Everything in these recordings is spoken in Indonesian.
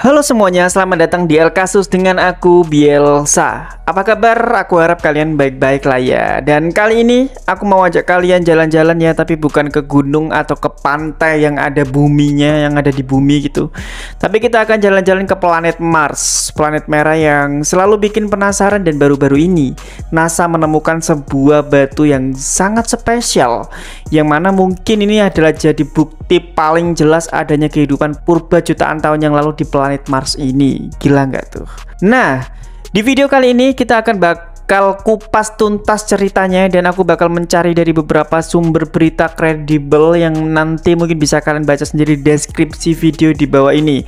Halo semuanya, selamat datang di El Kasus dengan aku, Bielsa. Apa kabar? Aku harap kalian baik-baik lah ya. Dan kali ini aku mau ajak kalian jalan-jalan ya, tapi bukan ke gunung atau ke pantai yang ada buminya, yang ada di bumi gitu. Tapi kita akan jalan-jalan ke planet Mars, planet merah yang selalu bikin penasaran. Dan baru-baru ini NASA menemukan sebuah batu yang sangat spesial, yang mana mungkin ini adalah jadi bukti paling jelas adanya kehidupan purba jutaan tahun yang lalu di planet Mars ini. Gila nggak tuh? Nah, di video kali ini kita akan bakal kupas tuntas ceritanya, dan aku bakal mencari dari beberapa sumber berita kredibel yang nanti mungkin bisa kalian baca sendiri di deskripsi video di bawah ini.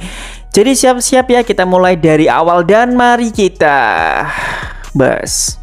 Jadi siap-siap ya, kita mulai dari awal dan mari kita bahas.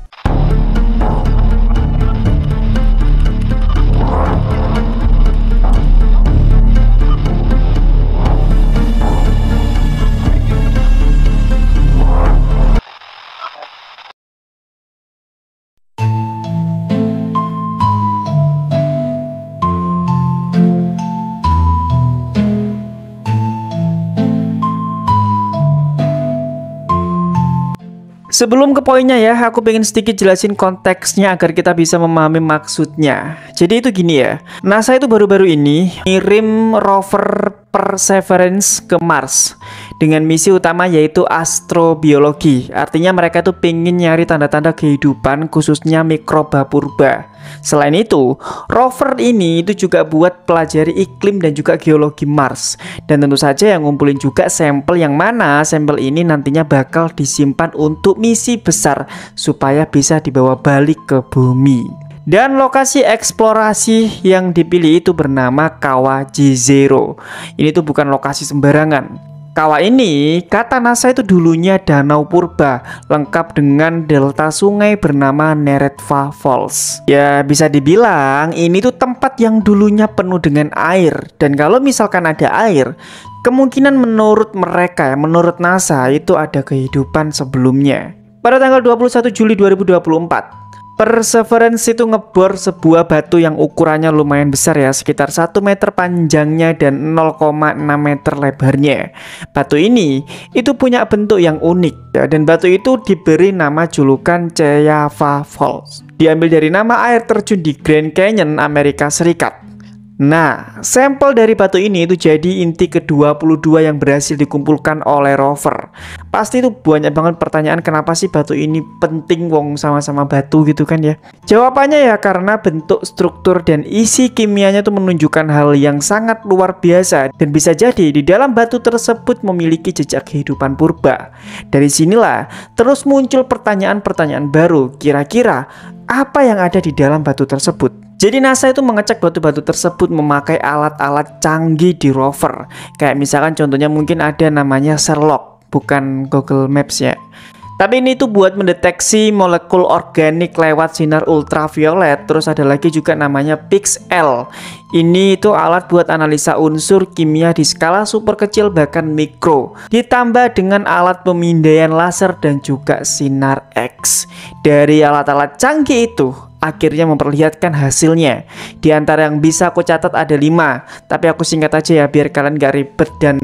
Sebelum ke poinnya ya, aku pengen sedikit jelasin konteksnya agar kita bisa memahami maksudnya. Jadi itu gini ya, NASA itu baru-baru ini ngirim rover Perseverance ke Mars dengan misi utama yaitu astrobiologi. Artinya mereka tuh pengen nyari tanda-tanda kehidupan, khususnya mikroba purba. Selain itu, rover ini itu juga buat pelajari iklim dan juga geologi Mars. Dan tentu saja yang ngumpulin juga sampel, yang mana sampel ini nantinya bakal disimpan untuk misi besar supaya bisa dibawa balik ke bumi. Dan lokasi eksplorasi yang dipilih itu bernama Kawah Jezero. Ini tuh bukan lokasi sembarangan. Kawah ini kata NASA itu dulunya danau purba lengkap dengan delta sungai bernama Neretva Falls. Ya bisa dibilang ini tuh tempat yang dulunya penuh dengan air. Dan kalau misalkan ada air, kemungkinan menurut mereka, menurut NASA itu ada kehidupan sebelumnya. Pada tanggal 21 Juli 2024, Perseverance itu ngebor sebuah batu yang ukurannya lumayan besar ya, sekitar 1 meter panjangnya dan 0,6 meter lebarnya. Batu ini itu punya bentuk yang unik ya, dan batu itu diberi nama julukan Ceyava Falls. Diambil dari nama air terjun di Grand Canyon, Amerika Serikat. Nah, sampel dari batu ini itu jadi inti ke-22 yang berhasil dikumpulkan oleh rover. Pasti itu banyak banget pertanyaan, kenapa sih batu ini penting, wong sama-sama batu gitu kan ya. Jawabannya ya karena bentuk, struktur, dan isi kimianya itu menunjukkan hal yang sangat luar biasa. Dan bisa jadi di dalam batu tersebut memiliki jejak kehidupan purba. Dari sinilah terus muncul pertanyaan-pertanyaan baru, kira-kira apa yang ada di dalam batu tersebut. Jadi NASA itu mengecek batu-batu tersebut memakai alat-alat canggih di rover. Kayak misalkan contohnya mungkin ada namanya Sherlock, bukan Google Maps ya. Tapi ini tuh buat mendeteksi molekul organik lewat sinar ultraviolet. Terus ada lagi juga namanya PIXL. Ini itu alat buat analisa unsur kimia di skala super kecil bahkan mikro. Ditambah dengan alat pemindaian laser dan juga sinar X. Dari alat-alat canggih itu akhirnya memperlihatkan hasilnya. Di antara yang bisa aku catat ada 5, tapi aku singkat aja ya biar kalian gak ribet dan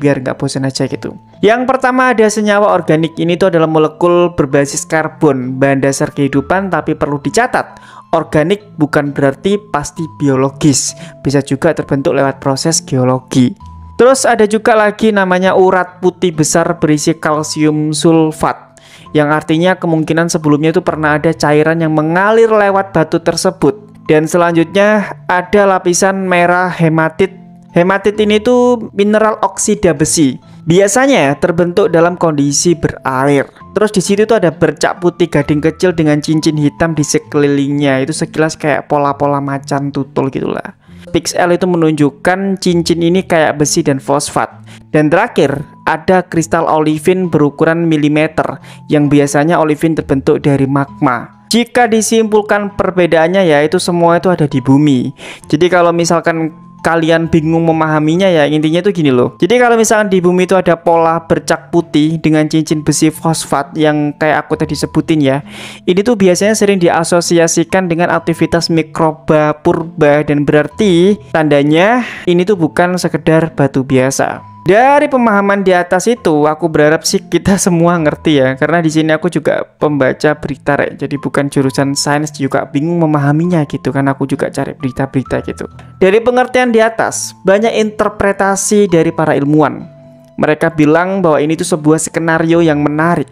biar gak bosan aja gitu. Yang pertama ada senyawa organik. Ini tuh adalah molekul berbasis karbon, bahan dasar kehidupan, tapi perlu dicatat, organik bukan berarti pasti biologis, bisa juga terbentuk lewat proses geologi. Terus ada juga lagi namanya urat putih besar berisi kalsium sulfat, yang artinya kemungkinan sebelumnya itu pernah ada cairan yang mengalir lewat batu tersebut. Dan selanjutnya ada lapisan merah hematit. Hematit ini tuh mineral oksida besi. Biasanya terbentuk dalam kondisi berair. Terus di situ tuh ada bercak putih gading kecil dengan cincin hitam di sekelilingnya. Itu sekilas kayak pola-pola macan tutul gitulah. PIXL itu menunjukkan cincin ini kayak besi dan fosfat. Dan terakhir ada kristal olivin berukuran milimeter, yang biasanya olivin terbentuk dari magma. Jika disimpulkan perbedaannya ya itu semua itu ada di bumi. Jadi kalau misalkan kalian bingung memahaminya ya intinya itu gini loh. Jadi kalau misalkan di bumi itu ada pola bercak putih dengan cincin besi fosfat yang kayak aku tadi sebutin ya, ini tuh biasanya sering diasosiasikan dengan aktivitas mikroba purba, dan berarti tandanya ini tuh bukan sekedar batu biasa. Dari pemahaman di atas itu, aku berharap sih kita semua ngerti ya, karena di sini aku juga pembaca berita, jadi bukan jurusan sains, juga bingung memahaminya gitu kan. Aku juga cari berita-berita gitu. Dari pengertian di atas, banyak interpretasi dari para ilmuwan. Mereka bilang bahwa ini tuh sebuah skenario yang menarik.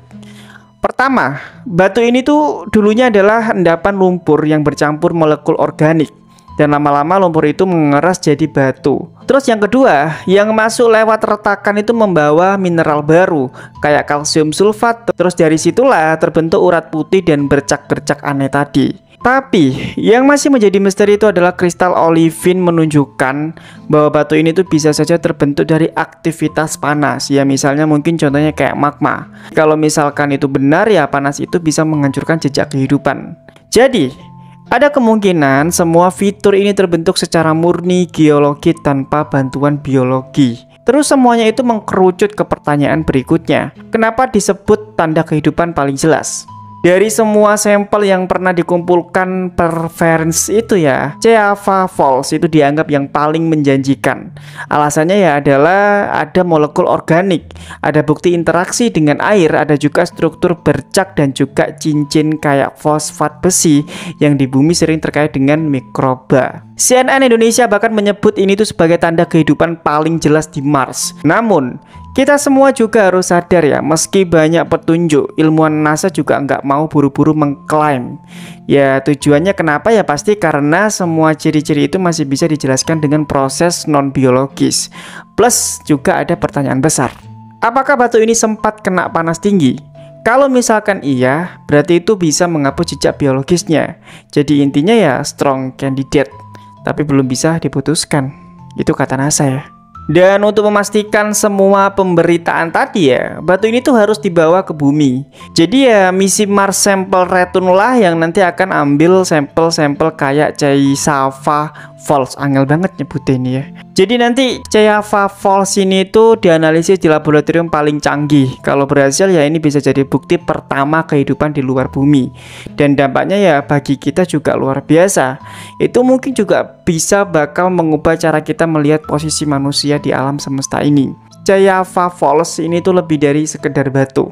Pertama, batu ini tuh dulunya adalah endapan lumpur yang bercampur molekul organik. Dan lama-lama lumpur itu mengeras jadi batu. Terus yang kedua, yang masuk lewat retakan itu membawa mineral baru kayak kalsium sulfat. Terus dari situlah terbentuk urat putih dan bercak-bercak aneh tadi. Tapi yang masih menjadi misteri itu adalah kristal olivin menunjukkan bahwa batu ini tuh bisa saja terbentuk dari aktivitas panas. Ya misalnya mungkin contohnya kayak magma. Kalau misalkan itu benar ya panas itu bisa menghancurkan jejak kehidupan. Jadi ada kemungkinan semua fitur ini terbentuk secara murni geologi tanpa bantuan biologi. Terus semuanya itu mengkerucut ke pertanyaan berikutnya. Kenapa disebut tanda kehidupan paling jelas? Dari semua sampel yang pernah dikumpulkan Perseverance itu ya, Ceava Falls itu dianggap yang paling menjanjikan. Alasannya ya adalah ada molekul organik, ada bukti interaksi dengan air, ada juga struktur bercak dan juga cincin kayak fosfat besi yang di bumi sering terkait dengan mikroba. CNN Indonesia bahkan menyebut ini tuh sebagai tanda kehidupan paling jelas di Mars. Namun kita semua juga harus sadar ya, meski banyak petunjuk, ilmuwan NASA juga nggak mau buru-buru mengklaim. Ya tujuannya kenapa ya pasti karena semua ciri-ciri itu masih bisa dijelaskan dengan proses non-biologis. Plus juga ada pertanyaan besar. Apakah batu ini sempat kena panas tinggi? Kalau misalkan iya, berarti itu bisa menghapus jejak biologisnya. Jadi intinya ya strong candidate, tapi belum bisa diputuskan. Itu kata NASA ya. Dan untuk memastikan semua pemberitaan tadi ya, batu ini tuh harus dibawa ke bumi. Jadi ya misi Mars Sample Return lah yang nanti akan ambil sampel-sampel kayak Ceava Falls. Angel banget nyebutnya ini ya. Jadi nanti Ceava Falls ini tuh dianalisis di laboratorium paling canggih. Kalau berhasil ya ini bisa jadi bukti pertama kehidupan di luar bumi. Dan dampaknya ya bagi kita juga luar biasa. Itu mungkin juga bisa bakal mengubah cara kita melihat posisi manusia di alam semesta ini. Ceava Falls ini tuh lebih dari sekedar batu.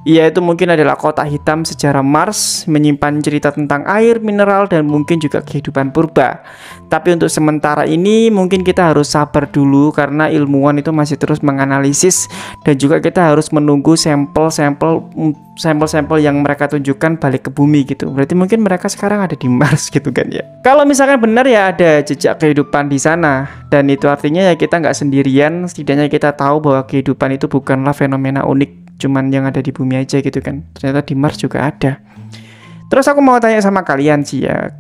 Ia itu mungkin adalah kotak hitam sejarah Mars, menyimpan cerita tentang air, mineral, dan mungkin juga kehidupan purba. Tapi untuk sementara ini mungkin kita harus sabar dulu karena ilmuwan itu masih terus menganalisis dan juga kita harus menunggu sampel-sampel yang mereka tunjukkan balik ke bumi gitu. Berarti mungkin mereka sekarang ada di Mars gitu kan ya. Kalau misalkan benar ya ada jejak kehidupan di sana dan itu artinya ya kita nggak sendirian, setidaknya kita tahu bahwa kehidupan itu bukanlah fenomena unik cuman yang ada di bumi aja gitu kan. Ternyata di Mars juga ada. Terus aku mau tanya sama kalian sih ya,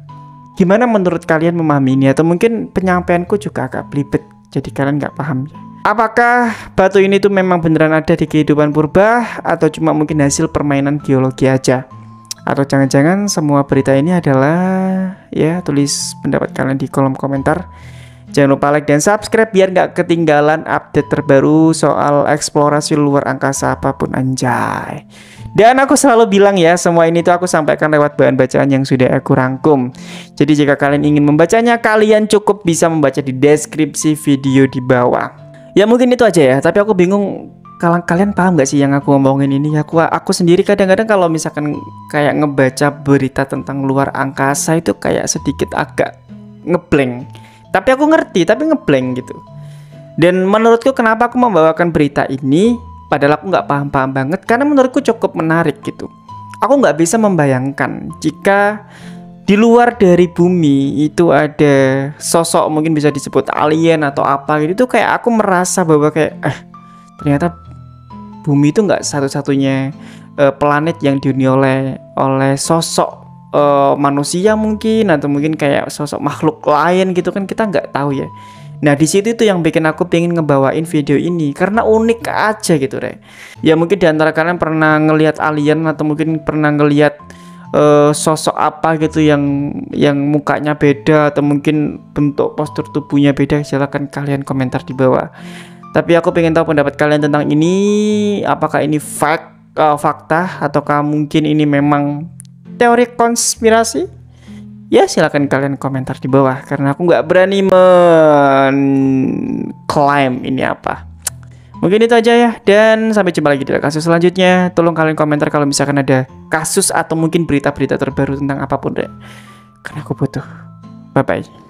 gimana menurut kalian memahami ini? Atau mungkin penyampaianku juga agak belibet, jadi kalian nggak paham ya. Apakah batu ini tuh memang beneran ada di kehidupan purba atau cuma mungkin hasil permainan geologi aja? Atau jangan-jangan semua berita ini adalah ya, tulis pendapat kalian di kolom komentar. Jangan lupa like dan subscribe biar nggak ketinggalan update terbaru soal eksplorasi luar angkasa apapun anjay. Dan aku selalu bilang ya, semua ini tuh aku sampaikan lewat bahan bacaan yang sudah aku rangkum. Jadi jika kalian ingin membacanya, kalian cukup bisa membaca di deskripsi video di bawah. Ya mungkin itu aja ya, tapi aku bingung kalian paham nggak sih yang aku ngomongin ini? Aku sendiri kadang-kadang kalau misalkan kayak ngebaca berita tentang luar angkasa itu kayak sedikit agak ngeblank. Tapi aku ngerti, tapi ngeblank gitu. Dan menurutku kenapa aku membawakan berita ini, padahal aku nggak paham-paham banget, karena menurutku cukup menarik gitu. Aku nggak bisa membayangkan jika di luar dari bumi itu ada sosok mungkin bisa disebut alien atau apa gitu. Itu kayak aku merasa bahwa kayak ternyata bumi itu nggak satu-satunya planet yang dihuni oleh sosok manusia mungkin, atau mungkin kayak sosok makhluk lain gitu kan, kita nggak tahu ya. Nah di situ itu yang bikin aku pengen ngebawain video ini karena unik aja gitu deh. Ya mungkin diantara kalian pernah ngelihat alien atau mungkin pernah ngelihat sosok apa gitu yang mukanya beda atau mungkin bentuk postur tubuhnya beda, silahkan kalian komentar di bawah. Tapi aku pengen tahu pendapat kalian tentang ini. Apakah ini fakta ataukah mungkin ini memang teori konspirasi? Ya silahkan kalian komentar di bawah karena aku nggak berani mengklaim ini apa. Mungkin itu aja ya, dan sampai jumpa lagi di kasus selanjutnya. Tolong kalian komentar kalau misalkan ada kasus atau mungkin berita-berita terbaru tentang apapun deh, karena aku butuh. Bye bye.